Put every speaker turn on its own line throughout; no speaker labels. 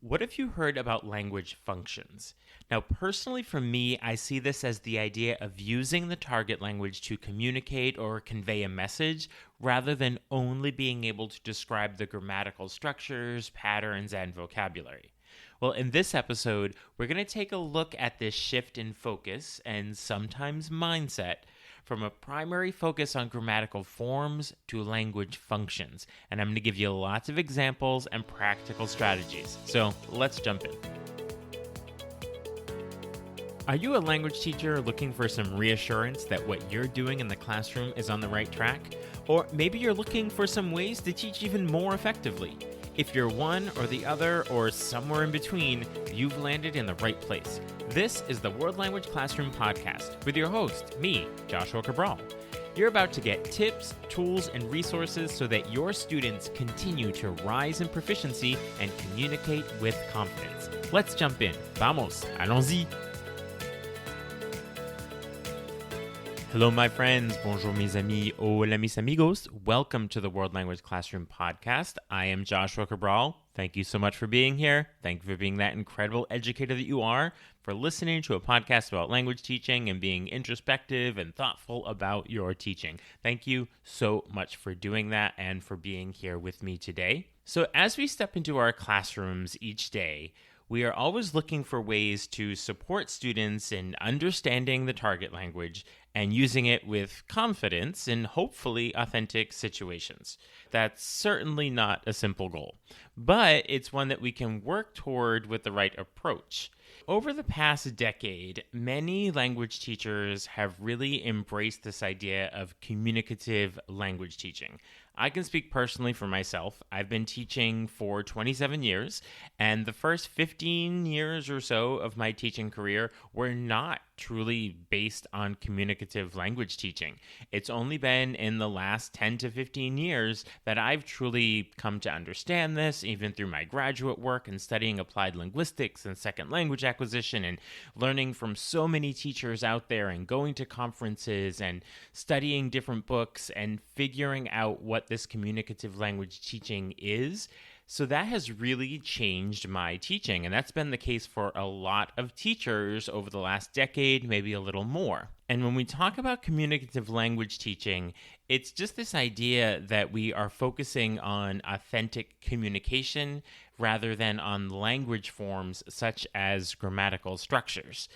What have you heard about language functions? Now, personally for me, I see this as the idea of using the target language to communicate or convey a message rather than only being able to describe the grammatical structures, patterns, and vocabulary. Well, in this episode, we're going to take a look at this shift in focus and sometimes mindset from a primary focus on grammatical forms to language functions. And I'm going to give you lots of examples and practical strategies. So let's jump in. Are you a language teacher looking for some reassurance that what you're doing in the classroom is on the right track? Or maybe you're looking for some ways to teach even more effectively. If you're one or the other or somewhere in between, you've landed in the right place. This is the World Language Classroom Podcast with your host, me, Joshua Cabral. You're about to get tips, tools, and resources so that your students continue to rise in proficiency and communicate with confidence. Let's jump in. Vamos, allons-y. Hello, my friends. Bonjour, mes amis. Hola, mis amigos. Welcome to the World Language Classroom Podcast. I am Joshua Cabral. Thank you so much for being here. Thank you for being that incredible educator that you are, for listening to a podcast about language teaching and being introspective and thoughtful about your teaching. Thank you so much for doing that and for being here with me today. So as we step into our classrooms each day, we are always looking for ways to support students in understanding the target language and using it with confidence in hopefully authentic situations. That's certainly not a simple goal, but it's one that we can work toward with the right approach. Over the past decade, many language teachers have really embraced this idea of communicative language teaching. I can speak personally for myself. I've been teaching for 27 years, and the first 15 years or so of my teaching career were not truly based on communicative language teaching. It's only been in the last 10 to 15 years that I've truly come to understand this, even through my graduate work and studying applied linguistics and second language acquisition and learning from so many teachers out there and going to conferences and studying different books and figuring out what this communicative language teaching is. So that has really changed my teaching, and that's been the case for a lot of teachers over the last decade, maybe a little more. And when we talk about communicative language teaching, it's just this idea that we are focusing on authentic communication rather than on language forms such as grammatical structures.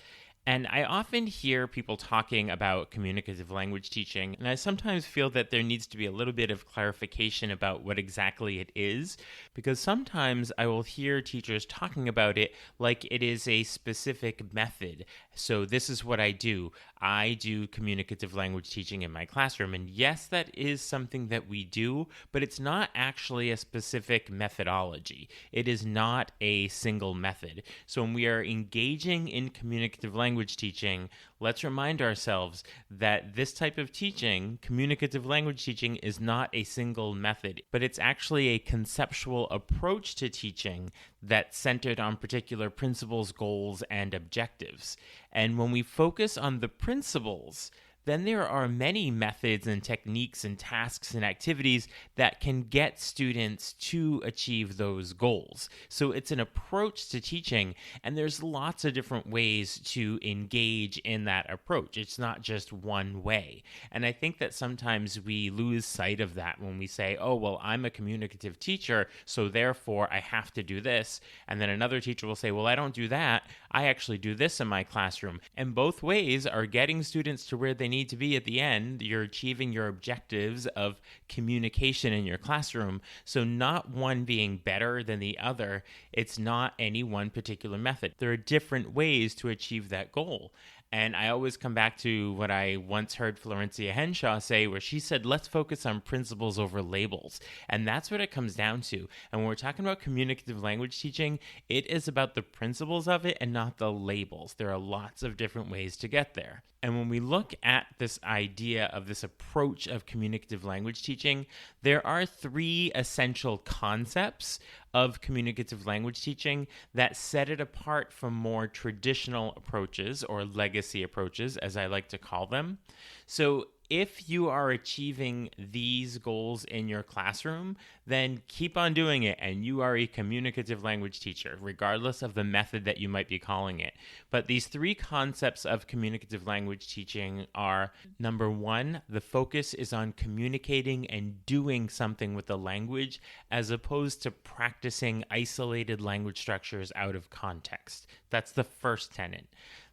And I often hear people talking about communicative language teaching, and I sometimes feel that there needs to be a little bit of clarification about what exactly it is, because sometimes I will hear teachers talking about it like it is a specific method. So this is what I do. I do communicative language teaching in my classroom, and yes, that is something that we do, but it's not actually a specific methodology. It is not a single method. So when we are engaging in communicative language teaching, let's remind ourselves that this type of teaching, communicative language teaching, is not a single method, but it's actually a conceptual approach to teaching that's centered on particular principles, goals, and objectives. And when we focus on the principles, then there are many methods and techniques and tasks and activities that can get students to achieve those goals. So it's an approach to teaching, and there's lots of different ways to engage in that approach. It's not just one way. And I think that sometimes we lose sight of that when we say, oh, well, I'm a communicative teacher, so therefore I have to do this. And then another teacher will say, well, I don't do that. I actually do this in my classroom. And both ways are getting students to where they need to be at the end. You're achieving your objectives of communication in your classroom. So not one being better than the other. It's not any one particular method. There are different ways to achieve that goal. And I always come back to what I once heard Florencia Henshaw say, where she said, let's focus on principles over labels. And that's what it comes down to. And when we're talking about communicative language teaching, it is about the principles of it and not the labels. There are lots of different ways to get there. And when we look at this idea of this approach of communicative language teaching, there are three essential concepts of communicative language teaching that set it apart from more traditional approaches, or legacy approaches, as I like to call them. So if you are achieving these goals in your classroom, then keep on doing it, and you are a communicative language teacher, regardless of the method that you might be calling it. But these three concepts of communicative language teaching are, number one, the focus is on communicating and doing something with the language as opposed to practicing isolated language structures out of context. That's the first tenet.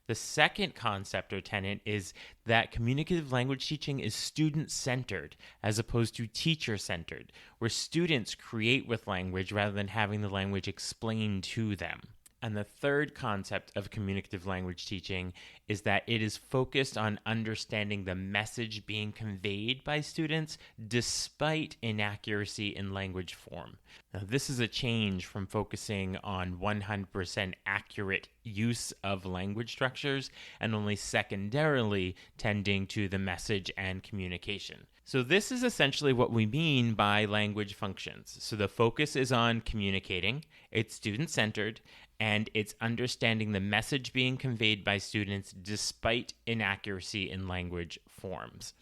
The second concept or tenet is that communicative language teaching is student-centered as opposed to teacher-centered, where students create with language rather than having the language explained to them. And the third concept of communicative language teaching is that it is focused on understanding the message being conveyed by students despite inaccuracy in language form. Now, this is a change from focusing on 100% accurate use of language structures and only secondarily tending to the message and communication. So this is essentially what we mean by language functions. So the focus is on communicating, it's student-centered, and it's understanding the message being conveyed by students despite inaccuracy in language forms.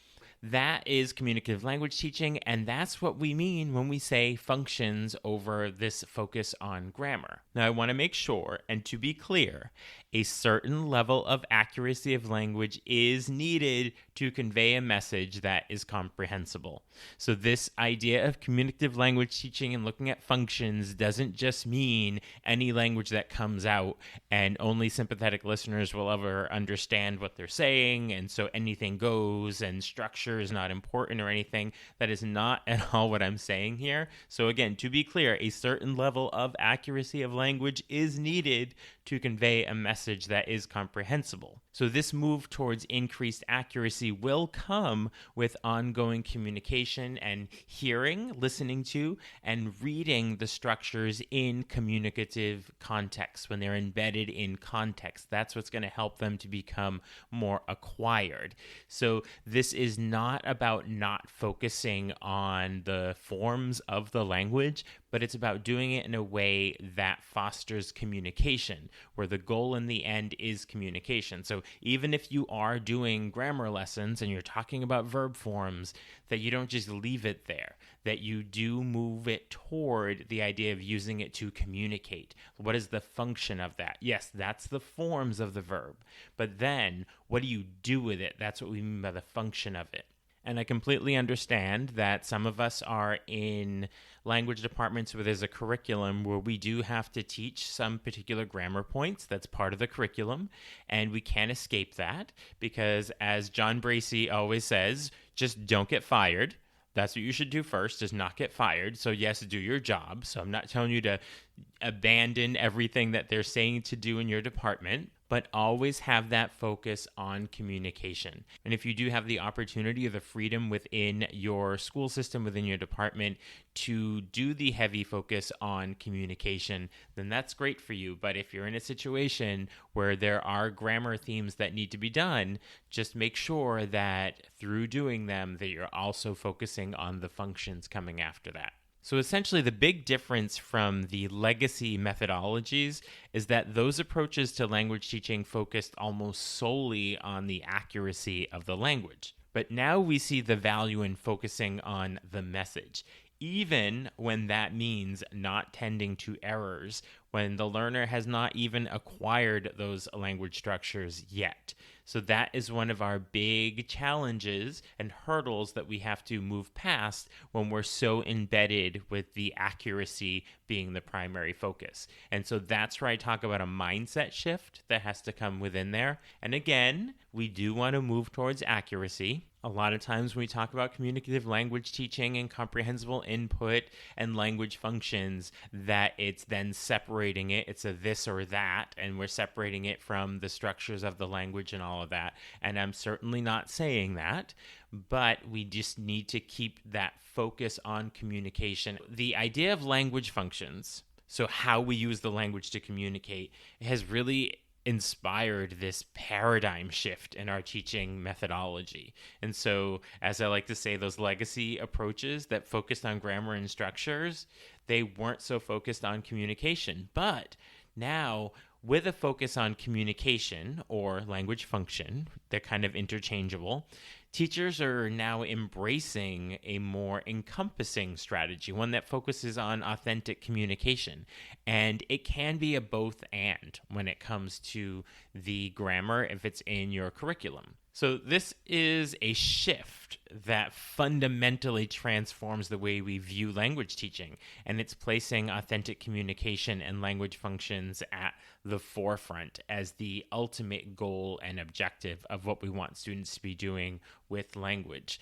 That is communicative language teaching, and that's what we mean when we say functions over this focus on grammar. Now, I want to make sure, and to be clear, a certain level of accuracy of language is needed to convey a message that is comprehensible. So this idea of communicative language teaching and looking at functions doesn't just mean any language that comes out and only sympathetic listeners will ever understand what they're saying, and so anything goes and structure is not important or anything. That is not at all what I'm saying here. So again, to be clear, a certain level of accuracy of language is needed to convey a message that is comprehensible. So this move towards increased accuracy will come with ongoing communication and hearing, listening to, and reading the structures in communicative context when they're embedded in context. That's what's going to help them to become more acquired. So this is not about not focusing on the forms of the language, but it's about doing it in a way that fosters communication, where the goal in the end is communication. So even if you are doing grammar lessons and you're talking about verb forms, that you don't just leave it there, that you do move it toward the idea of using it to communicate. What is the function of that? Yes, that's the forms of the verb. But then, what do you do with it? That's what we mean by the function of it. And I completely understand that some of us are in language departments where there's a curriculum where we do have to teach some particular grammar points. That's part of the curriculum, and we can't escape that because, as John Bracey always says, just don't get fired. That's what you should do first, is not get fired. So yes, do your job. So I'm not telling you to abandon everything that they're saying to do in your department, but always have that focus on communication. And if you do have the opportunity or the freedom within your school system, within your department, to do the heavy focus on communication, then that's great for you. But if you're in a situation where there are grammar themes that need to be done, just make sure that through doing them, that you're also focusing on the functions coming after that. So essentially, the big difference from the legacy methodologies is that those approaches to language teaching focused almost solely on the accuracy of the language. But now we see the value in focusing on the message, even when that means not tending to errors, when the learner has not even acquired those language structures yet. So that is one of our big challenges and hurdles that we have to move past when we're so embedded with the accuracy being the primary focus. And so that's where I talk about a mindset shift that has to come within there. And again, we do want to move towards accuracy. A lot of times when we talk about communicative language teaching and comprehensible input and language functions, that it's then separating it. It's a this or that, and we're separating it from the structures of the language and all of that. And I'm certainly not saying that, but we just need to keep that focus on communication. The idea of language functions, so how we use the language to communicate, has really inspired this paradigm shift in our teaching methodology. And so, as I like to say, those legacy approaches that focused on grammar and structures, they weren't so focused on communication. But now, with a focus on communication or language function, they're kind of interchangeable. teachers are now embracing a more encompassing strategy, one that focuses on authentic communication. And it can be a both and when it comes to the grammar if it's in your curriculum. So this is a shift that fundamentally transforms the way we view language teaching, and it's placing authentic communication and language functions at the forefront as the ultimate goal and objective of what we want students to be doing with language.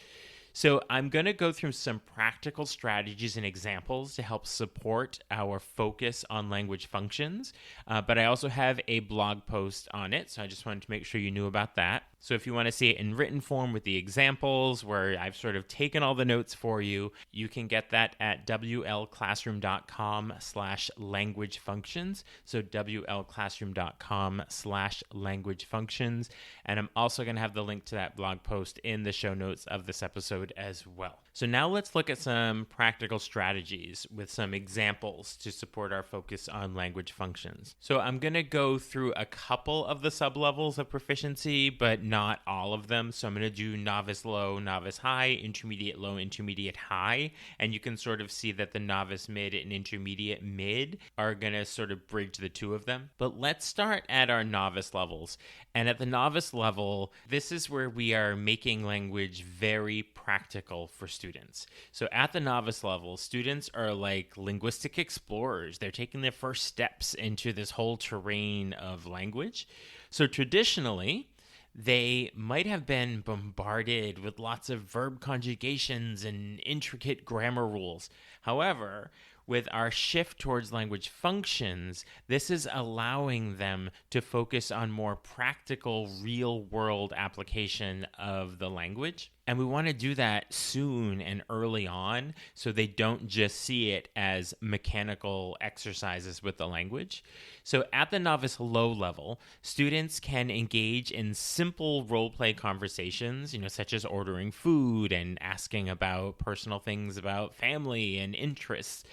So I'm going to go through some practical strategies and examples to help support our focus on language functions, but I also have a blog post on it, so I just wanted to make sure you knew about that. So if you want to see it in written form with the examples where I've sort of taken all the notes for you, you can get that at wlclassroom.com/language functions. So wlclassroom.com/language functions. And I'm also going to have the link to that blog post in the show notes of this episode as well. So now let's look at some practical strategies with some examples to support our focus on language functions. So I'm going to go through a couple of the sublevels of proficiency, but not all of them. So I'm going to do novice low, novice high, intermediate low, intermediate high. And you can sort of see that the novice mid and intermediate mid are going to sort of bridge the two of them. But let's start at our novice levels. And at the novice level, this is where we are making language very practical for students. So at the novice level, students are like linguistic explorers. They're taking their first steps into this whole terrain of language. So traditionally, they might have been bombarded with lots of verb conjugations and intricate grammar rules. However, with our shift towards language functions, this is allowing them to focus on more practical, real-world application of the language. And we want to do that soon and early on so they don't just see it as mechanical exercises with the language. So at the novice low level, students can engage in simple role-play conversations, such as ordering food and asking about personal things about family and interests.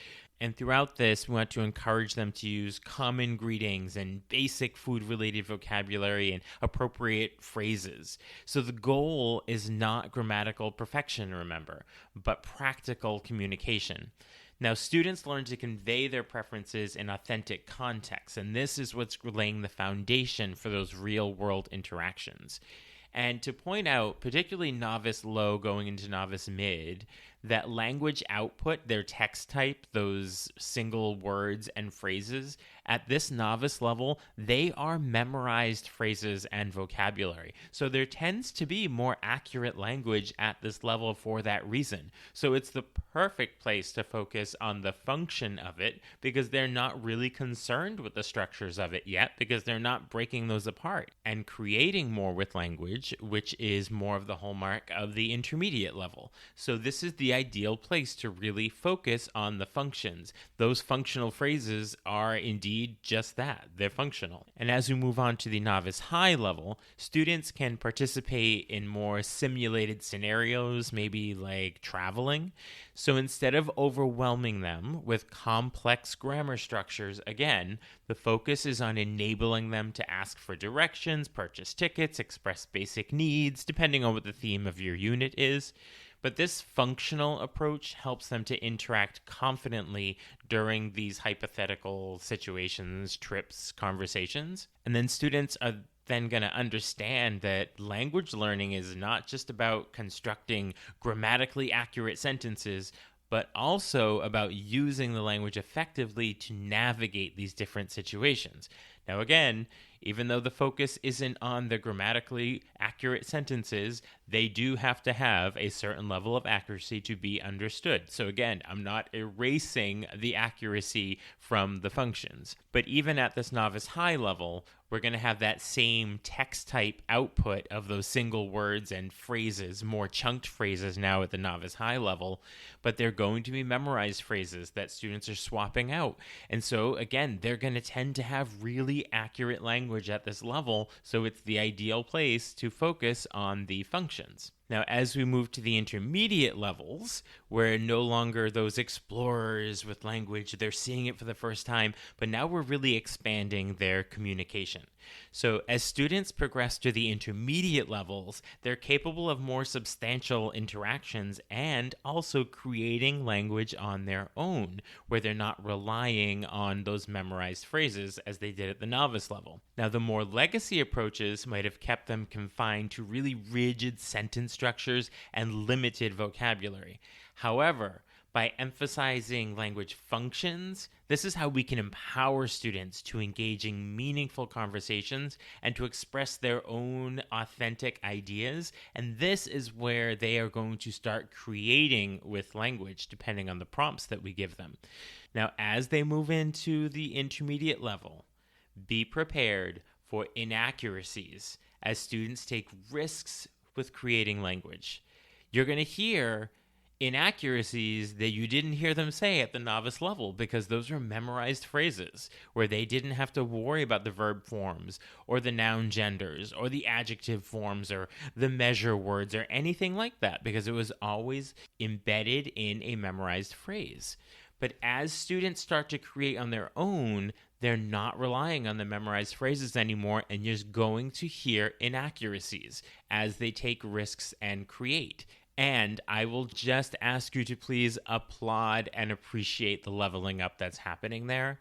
And throughout this, we want to encourage them to use common greetings and basic food-related vocabulary and appropriate phrases. So the goal is not grammatical perfection, remember, but practical communication. Now, students learn to convey their preferences in authentic context, and this is what's laying the foundation for those real-world interactions. And to point out, particularly novice low going into novice mid, that language output, their text type, those single words and phrases, at this novice level, they are memorized phrases and vocabulary. So there tends to be more accurate language at this level for that reason. So it's the perfect place to focus on the function of it because they're not really concerned with the structures of it yet because they're not breaking those apart and creating more with language, which is more of the hallmark of the intermediate level. So this is the ideal place to really focus on the functions. Those functional phrases are indeed just that. They're functional. And as we move on to the novice high level, students can participate in more simulated scenarios, maybe like traveling. So instead of overwhelming them with complex grammar structures, again, the focus is on enabling them to ask for directions, purchase tickets, express basic needs, depending on what the theme of your unit is. But this functional approach helps them to interact confidently during these hypothetical situations, trips, conversations. And then students are then going to understand that language learning is not just about constructing grammatically accurate sentences, but also about using the language effectively to navigate these different situations. Now, again, even though the focus isn't on the grammatically accurate sentences, they do have to have a certain level of accuracy to be understood. So again, I'm not erasing the accuracy from the functions. But even at this novice high level, we're going to have that same text type output of those single words and phrases, more chunked phrases now at the novice high level, but they're going to be memorized phrases that students are swapping out. And so again, they're going to tend to have really accurate language at this level, so it's the ideal place to focus on the functions. Now, as we move to the intermediate levels, we're no longer those explorers with language, they're seeing it for the first time, but now we're really expanding their communication. So, as students progress to the intermediate levels, they're capable of more substantial interactions and also creating language on their own, where they're not relying on those memorized phrases as they did at the novice level. Now, the more legacy approaches might have kept them confined to really rigid sentence structures and limited vocabulary. However, by emphasizing language functions, this is how we can empower students to engage in meaningful conversations and to express their own authentic ideas. And this is where they are going to start creating with language, depending on the prompts that we give them. Now, as they move into the intermediate level, be prepared for inaccuracies as students take risks with creating language. You're going to hear inaccuracies that you didn't hear them say at the novice level because those are memorized phrases where they didn't have to worry about the verb forms or the noun genders or the adjective forms or the measure words or anything like that because it was always embedded in a memorized phrase. But as students start to create on their own, they're not relying on the memorized phrases anymore, and you're going to hear inaccuracies as they take risks and create. And I will just ask you to please applaud and appreciate the leveling up that's happening there.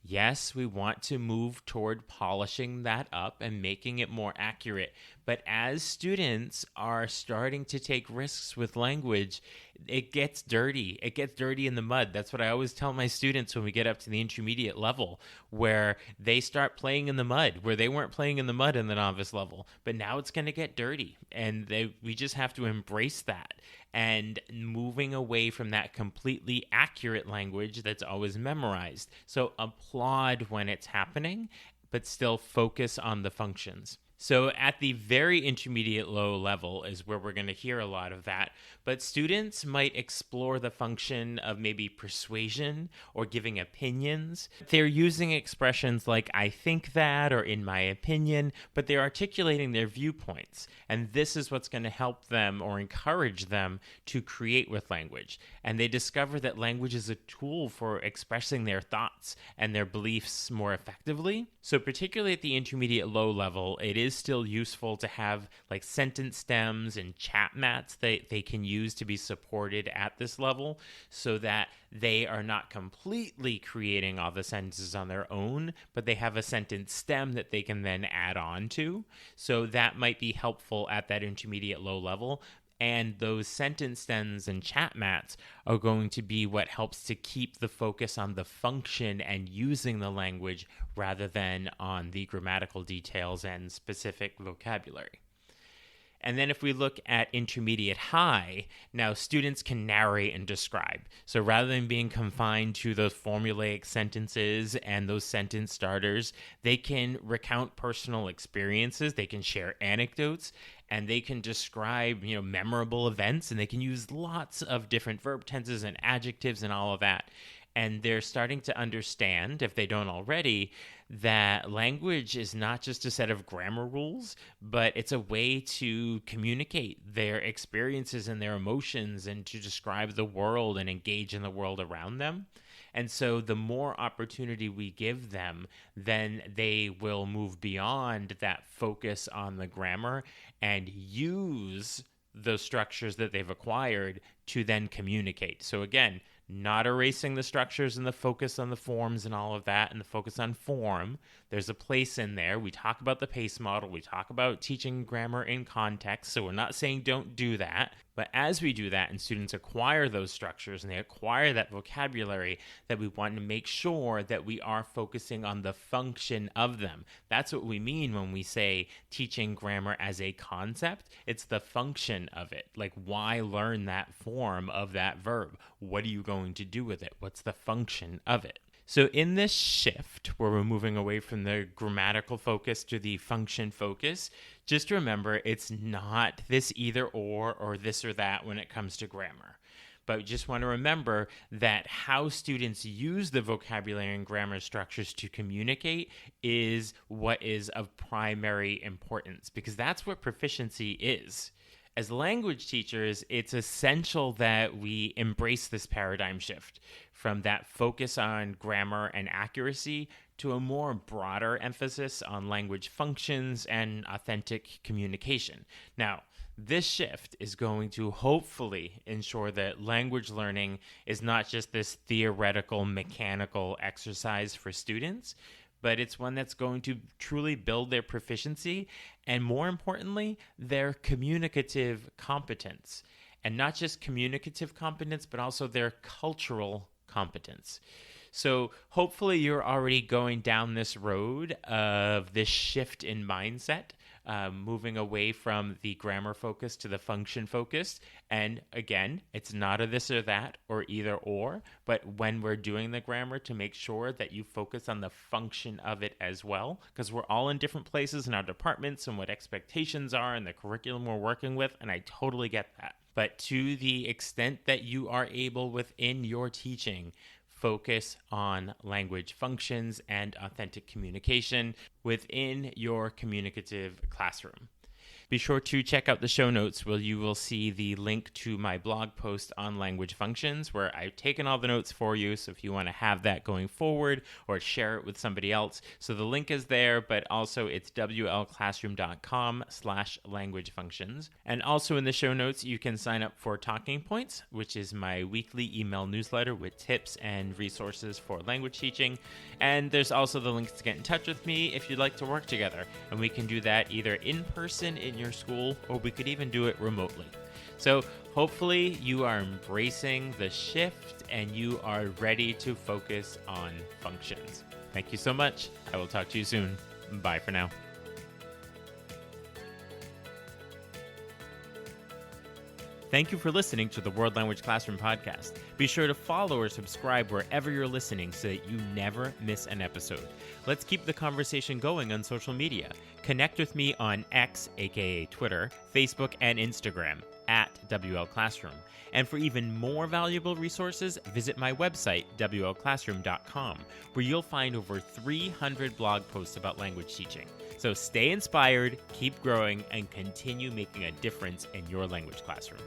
Yes, we want to move toward polishing that up and making it more accurate. But as students are starting to take risks with language, it gets dirty. It gets dirty in the mud. That's what I always tell my students when we get up to the intermediate level, where they start playing in the mud, where they weren't playing in the mud in the novice level. But now it's going to get dirty, and we just have to embrace that. And moving away from that completely accurate language that's always memorized. So applaud when it's happening, but still focus on the functions. So at the very intermediate low level is where we're going to hear a lot of that. But students might explore the function of maybe persuasion or giving opinions. They're using expressions like I think that or in my opinion, but they're articulating their viewpoints. And this is what's going to help them or encourage them to create with language. And they discover that language is a tool for expressing their thoughts and their beliefs more effectively. So particularly at the intermediate low level, it is still useful to have like sentence stems and chat mats that they can use to be supported at this level so that they are not completely creating all the sentences on their own, but they have a sentence stem that they can then add on to. So that might be helpful at that intermediate low level. And those sentence stems and chat mats are going to be what helps to keep the focus on the function and using the language rather than on the grammatical details and specific vocabulary. And then if we look at intermediate high, now students can narrate and describe. So rather than being confined to those formulaic sentences and those sentence starters, they can recount personal experiences, they can share anecdotes, and they can describe, memorable events, and they can use lots of different verb tenses and adjectives and all of that. And they're starting to understand, if they don't already, that language is not just a set of grammar rules, but it's a way to communicate their experiences and their emotions and to describe the world and engage in the world around them. And so the more opportunity we give them, then they will move beyond that focus on the grammar and use the structures that they've acquired to then communicate. So again, not erasing the structures and the focus on the forms and all of that and the focus on form. There's a place in there. We talk about the PACE model. We talk about teaching grammar in context. So we're not saying don't do that. But as we do that and students acquire those structures and they acquire that vocabulary, that we want to make sure that we are focusing on the function of them. That's what we mean when we say teaching grammar as a concept. It's the function of it. Like, why learn that form of that verb? What are you going to do with it? What's the function of it? So in this shift where we're moving away from the grammatical focus to the function focus, just remember it's not this either or this or that when it comes to grammar. But we just want to remember that how students use the vocabulary and grammar structures to communicate is what is of primary importance, because that's what proficiency is. As language teachers, it's essential that we embrace this paradigm shift from that focus on grammar and accuracy to a more broader emphasis on language functions and authentic communication. Now, this shift is going to hopefully ensure that language learning is not just this theoretical, mechanical exercise for students, but it's one that's going to truly build their proficiency and, more importantly, their communicative competence. And not just communicative competence, but also their cultural competence. So hopefully you're already going down this road of this shift in mindset, moving away from the grammar focus to the function focus. And again, it's not a this or that or either or, but when we're doing the grammar, to make sure that you focus on the function of it as well, because we're all in different places in our departments and what expectations are and the curriculum we're working with, and I totally get that. But to the extent that you are able within your teaching, focus on language functions and authentic communication within your communicative classroom. Be sure to check out the show notes where you will see the link to my blog post on language functions, where I've taken all the notes for you. So if you want to have that going forward or share it with somebody else. So the link is there, but also it's wlclassroom.com/language functions. And also in the show notes, you can sign up for Talking Points, which is my weekly email newsletter with tips and resources for language teaching. And there's also the links to get in touch with me if you'd like to work together. And we can do that either in person in your school, or we could even do it remotely. So hopefully you are embracing the shift and you are ready to focus on functions. Thank you so much. I will talk to you soon. Bye for now. Thank you for listening to the World Language Classroom podcast. Be sure to follow or subscribe wherever you're listening so that you never miss an episode. Let's keep the conversation going on social media. Connect with me on X, aka Twitter, Facebook, and Instagram at WL Classroom. And for even more valuable resources, visit my website, wlclassroom.com, where you'll find over 300 blog posts about language teaching. So stay inspired, keep growing, and continue making a difference in your language classroom.